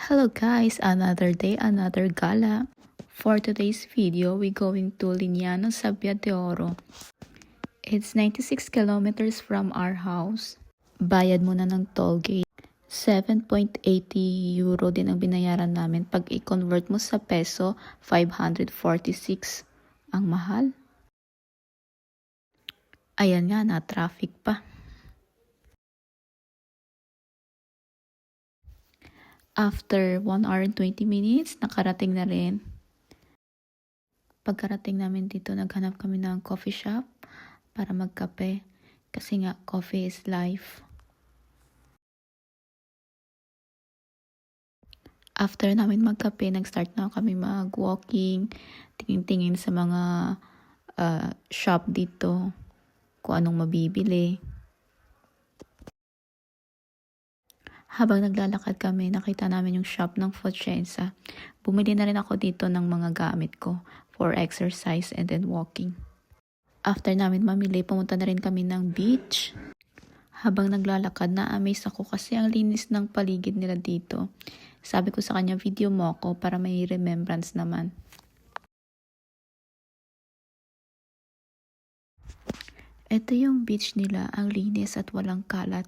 Hello guys, another day, another gala. For today's video, we're going to Lignano, Sabia de Oro. It's 96 kilometers from our house. Bayad muna ng toll gate. 7.80 euro din ang binayaran namin. Pag i-convert mo sa peso, 546. Ang mahal. Ayan nga, na-traffic pa. After 1 hour and 20 minutes, nakarating na rin. Pagkarating namin dito, naghanap kami ng coffee shop para magkape. Kasi nga, coffee is life. After namin magkape, nag-start na kami mag-walking, tingin-tingin sa mga shop dito, kung anong mabibili. Habang naglalakad kami, nakita namin yung shop ng Fochenza. Bumili na rin ako dito ng mga gamit ko for exercise and then walking. After namin mamili, pumunta na rin kami ng beach. Habang naglalakad, na-amaze ako kasi ang linis ng paligid nila dito. Sabi ko sa kanya, video mo ako para may remembrance naman. Ito yung beach nila, ang linis at walang kalat.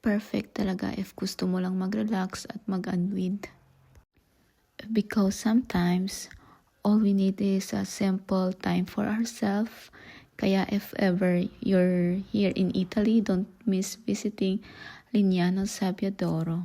Perfect talaga if gusto mo lang mag-relax at mag-unwind. Because sometimes, all we need is a simple time for ourselves. Kaya if ever you're here in Italy, don't miss visiting Lignano, Sabia de Oro.